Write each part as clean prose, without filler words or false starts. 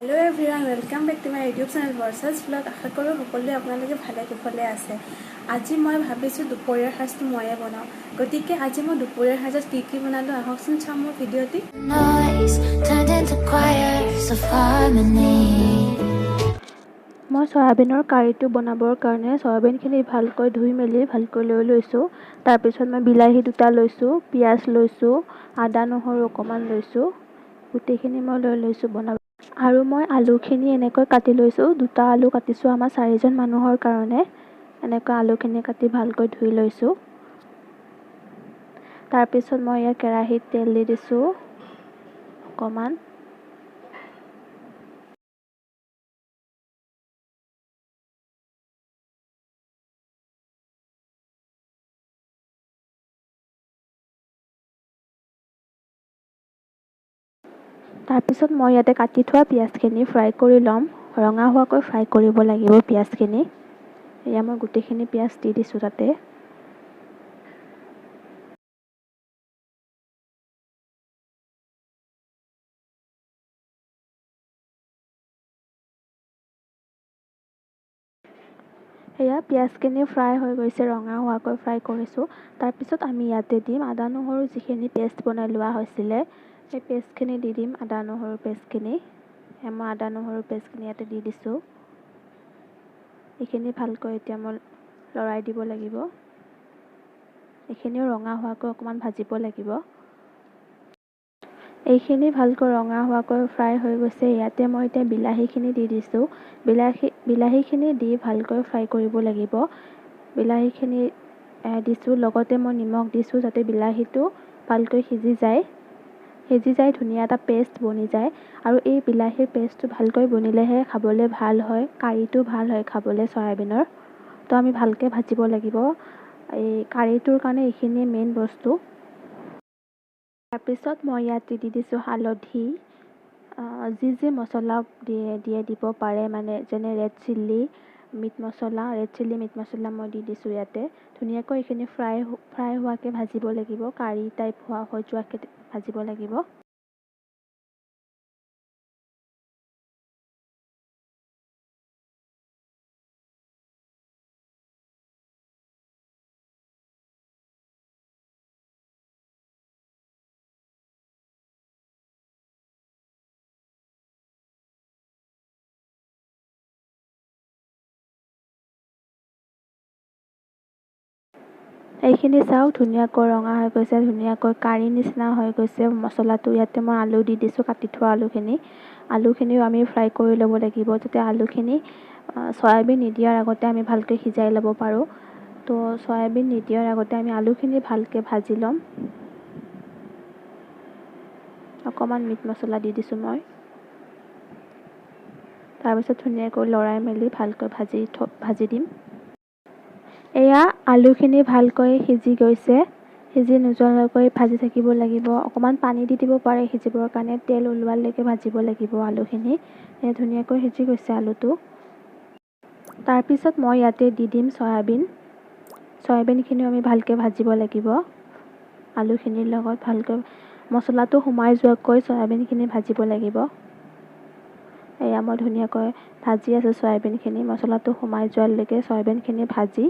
Hello everyone welcome back to my YouTube channel versus blog. आशा करूँ সকলোৱে আপোনালোকে ভালে কুশলে আছে। আজি মই ভাবিছোঁ দুপৰীয়াৰ সাজটো ময়ে বনাওঁ, গতিকে আজি মই দুপৰীয়াৰ সাজত কি বনালোঁ আহকচোন চাম মোৰ ভিডিঅ'টি। মই সয়াবিনৰ কাৰীটো বনাবৰ কাৰণে সয়াবিনখিনি ভালকৈ ধুই মেলি ভালকৈ লৈ লৈছোঁ। তাৰপিছত মই বিলাহী দুটা লৈছোঁ, পিঁয়াজ লৈছোঁ, আদা নহৰু অকণমান লৈছোঁ, গোটেইখিনি মই লৈ লৈছোঁ বনাব। আৰু মই আলুখিনি এনেকৈ কাটি লৈছোঁ, দুটা আলু কাটিছোঁ আমাৰ 4জন মানুহৰ কাৰণে। এনেকৈ আলুখিনি কাটি ভালকৈ ধুই লৈছোঁ। তাৰপিছত মই ইয়াত কেৰাহীত তেল দি দিছোঁ অকণমান। তাৰপিছত মই ইয়াতে কাটি থোৱা পিঁয়াজখিনি ফ্ৰাই কৰি ল'ম। ৰঙা হোৱাকৈ ফ্ৰাই কৰিব লাগিব পিঁয়াজখিনি। এয়া মই গোটেইখিনি পিঁয়াজ দি দিছোঁ তাতে। এয়া পিঁয়াজখিনি ফ্ৰাই হৈ গৈছে, ৰঙা হোৱাকৈ ফ্ৰাই কৰিছোঁ। তাৰপিছত আমি ইয়াতে দিম আদা নহৰু যিখিনি পেষ্ট বনাই লোৱা হৈছিলে, সেই পেষ্টখিনি দি দিম, আদা নহৰু পেষ্টখিনি। মই আদা নহৰু পেষ্টখিনি ইয়াতে দি দিছোঁ। এইখিনি ভালকৈ এতিয়া মই লৰাই দিব লাগিব। এইখিনিও ৰঙা হোৱাকৈ অকণমান ভাজিব লাগিব। এইখিনি ভালকৈ ৰঙা হোৱাকৈ ফ্ৰাই হৈ গৈছে। ইয়াতে মই এতিয়া বিলাহীখিনি দি দিছোঁ। বিলাহীখিনি দি ভালকৈ ফ্ৰাই কৰিব লাগিব। বিলাহীখিনি দিছোঁ, লগতে মই নিমখ দিছোঁ যাতে বিলাহীটো ভালকৈ সিজি যায় ধুনীয়া এটা পেষ্ট বনি যায়। আৰু এই বিলাহীৰ পেষ্টটো ভালকৈ বনিলেহে খাবলৈ ভাল হয়, কাৰীটো ভাল হয় খাবলৈ সয়াবিনৰ। তো আমি ভালকৈ ভাজিব লাগিব। এই কাৰীটোৰ কাৰণে এইখিনিয়ে মেইন বস্তু। তাৰপিছত মই ইয়াত দি দিছোঁ হালধি, যি মছলা দিয়ে দিব পাৰে, মানে যেনে ৰেড চিলি মিট মছলা মই দি দিছোঁ ইয়াতে। ধুনীয়াকৈ এইখিনি ফ্ৰাই হোৱাকৈ ভাজিব লাগিব, কাৰী টাইপ হৈ যোৱাকৈ ভাজিব লাগিব। এইখিনি চাওক ধুনীয়াকৈ ৰঙা হৈ গৈছে, ধুনীয়াকৈ কাৰী নিচিনা হৈ গৈছে মছলাটো। ইয়াতে মই আলু দি দিছোঁ, কাটি থোৱা আলুখিনিও আমি ফ্ৰাই কৰি ল'ব লাগিব, যাতে আলুখিনি সয়াবিন নিদিয়াৰ আগতে আমি ভালকৈ সিজাই ল'ব পাৰোঁ। তো সয়াবিন নিদিয়াৰ আগতে আমি আলুখিনি ভালকৈ ভাজি ল'ম। অকণমান মিট মছলা দি দিছোঁ মই। তাৰপিছত ধুনীয়াকৈ লৰাই মেলি ভালকৈ ভাজি দিম। এয়া আলুখিনি ভালকৈ সিজি গৈছে, সিজি নোযোৱালৈকৈ ভাজি থাকিব লাগিব। অকণমান পানী দি দিব পাৰে সিজিবৰ কাৰণে, তেল ওলোৱালৈকে ভাজিব লাগিব আলুখিনি। ধুনীয়াকৈ সিজি গৈছে আলুটো। তাৰপিছত মই ইয়াতে দি দিম সয়াবিনখিনিও আমি ভালকৈ ভাজিব লাগিব। আলুখিনিৰ লগত ভালকৈ মছলাটো সোমাই যোৱাকৈ সয়াবিনখিনি ভাজিব লাগিব। এয়া মই ধুনীয়াকৈ ভাজি আছোঁ সয়াবিনখিনি, মছলাটো সোমাই যোৱালৈকে সয়াবিনখিনি ভাজি।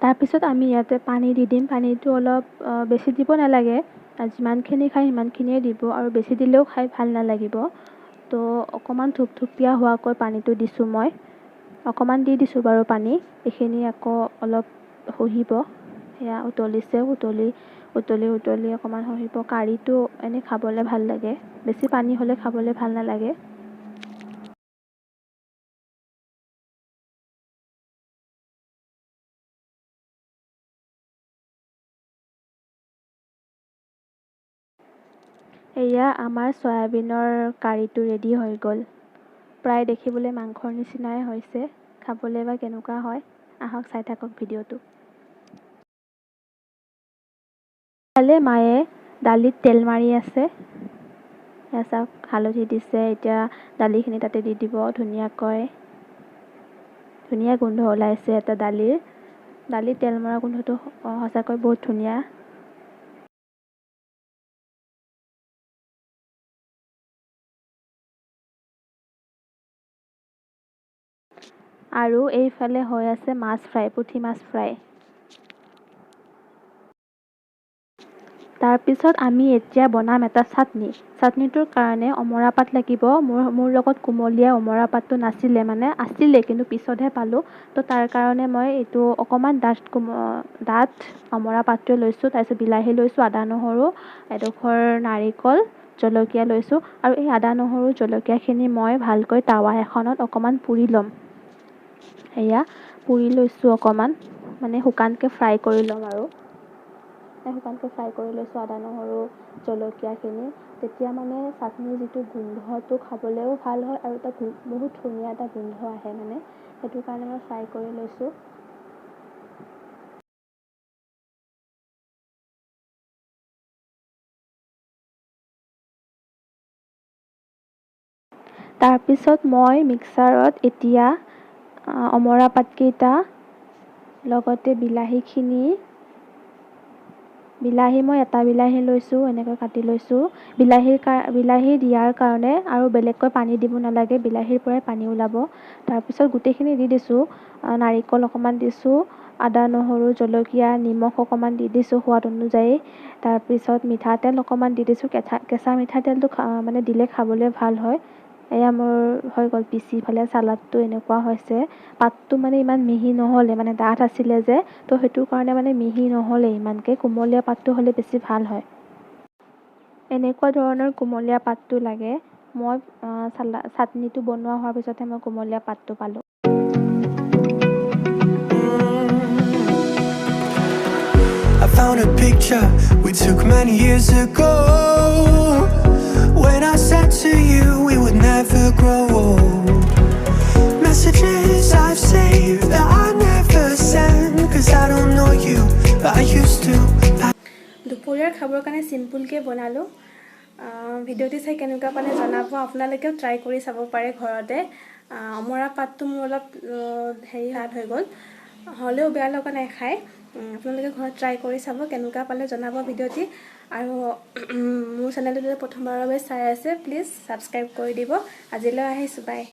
তাৰপিছত আমি ইয়াতে পানী দি দিম। পানীটো অলপ বেছি দিব নালাগে, যিমানখিনি খায় সিমানখিনিয়ে দিব, আৰু বেছি দিলেও খাই ভাল নালাগিব। তো অকণমান থুপথুপীয়া হোৱাকৈ পানীটো দিছোঁ মই। অকণমান দি দিছোঁ বাৰু পানী। এইখিনি আকৌ অলপ শুহিব। সেয়া উতলিছে, উতলি অকণমান শুহিব। কাৰীটো এনেই খাবলৈ ভাল লাগে, বেছি পানী হ'লে খাবলৈ ভাল নালাগে। এয়া আমাৰ সয়াবিনৰ কাৰীটো ৰেডি হৈ গ'ল। প্ৰায় দেখিবলৈ মাংসৰ নিচিনাই হৈছে, খাবলৈ বা কেনেকুৱা হয় আহক চাই থাকক ভিডিঅ'টো। ইফালে মায়ে দালিত তেল মাৰি আছে। এয়া চাওক, হালধি দিছে। এতিয়া দালিখিনি তাতে দি দিব ধুনীয়া গোন্ধ ওলাইছে এটা দালিৰ। দালিত তেল মৰা গোন্ধটো সঁচাকৈ বহুত ধুনীয়া। আৰু এইফালে হৈ আছে মাছ ফ্ৰাই, পুঠি মাছ ফ্ৰাই। তাৰপিছত আমি এতিয়া বনাম এটা চাটনি। চাটনিটোৰ কাৰণে অমৰা পাত লাগিব। মোৰ লগত কুমলীয়া অমৰা পাতটো নাছিলে, মানে আছিলে কিন্তু পিছতহে পালোঁ। তো তাৰ কাৰণে মই এইটো অকণমান ডাঠ অমৰা পাতটোৱে লৈছোঁ। তাৰপিছত বিলাহী লৈছোঁ, আদা নহৰু, এডোখৰ নাৰিকল, জলকীয়া লৈছোঁ। আৰু এই আদা নহৰু জলকীয়াখিনি মই ভালকৈ টাৱা এখনত অকণমান পুৰি ল'ম। এয়া পুৰি লৈছোঁ অকণমান, মানে শুকানকৈ ফ্ৰাই কৰি ল'ম আৰু। শুকানকৈ ফ্ৰাই কৰি লৈছোঁ আদা নহৰু জলকীয়াখিনি। তেতিয়া মানে চাটনিৰ যিটো গোন্ধটো খাবলৈও ভাল হয় আৰু তাত বহুত ধুনীয়া এটা গোন্ধ আহে মানে। সেইটো কাৰণে মই ফ্ৰাই কৰি লৈছোঁ। তাৰপিছত মই মিক্সাৰত এতিয়া অমৰা পাতকেইটা লগতে বিলাহী মই এটা বিলাহী লৈছোঁ, এনেকৈ কাটি লৈছোঁ। বিলাহী দিয়াৰ কাৰণে আৰু বেলেগকৈ পানী দিব নালাগে, বিলাহীৰ পৰাই পানী ওলাব। তাৰপিছত গোটেইখিনি দি দিছোঁ। নাৰিকল অকণমান দিছোঁ, আদা নহৰু জলকীয়া নিমখ অকণমান দি দিছোঁ সোৱাদ অনুযায়ী। তাৰপিছত মিঠাতেল অকণমান দি দিছোঁ। কেঁচা মিঠাতেলটো মানে দিলে খাবলৈ ভাল হয়। এয়া মোৰ হৈ গ'ল পিচি পেলাই চালাডটো এনেকুৱা হৈছে। পাতটো মানে ইমান মিহি নহ'লে, মানে ডাঠ আছিলে যে, তো সেইটো কাৰণে মানে মিহি নহ'লে ইমানকৈ। কোমলীয়া পাতটো হ'লে বেছি ভাল হয়। এনেকুৱা ধৰণৰ কোমলীয়া পাতটো লাগে। মই চাটনিটো বনোৱা হোৱাৰ পিছতহে মই কোমলীয়া পাতটো পালোঁ। I found a picture we took many years ago. When I said to you we would never grow old. Messages I've saved that I never sent, 'cause I don't know you but I used to. দুপৰীয়াৰ খাবৰ কাৰণে চিম্পুলকৈ বনালোঁ। ভিডিঅ'টি চাই কেনেকুৱা পালে জনাব। আপোনালোকেও try কৰি চাব পাৰে ঘৰতে। অমৰা পাতটো মোৰ অলপ হাৰ্ড হৈ গ'ল, হ'লেও বেয়া লগা নাই খাই। আপোনালোকে ঘৰত ট্ৰাই কৰি চাব, কেনেকুৱা পালে জনাব ভিডিঅ'টি। আৰু মোৰ চেনেলটো যদি প্ৰথমবাৰৰ বাবে চাই আছে প্লিজ ছাবস্ক্ৰাইব কৰি দিব। আজিলৈ আহিছোঁ, বাই।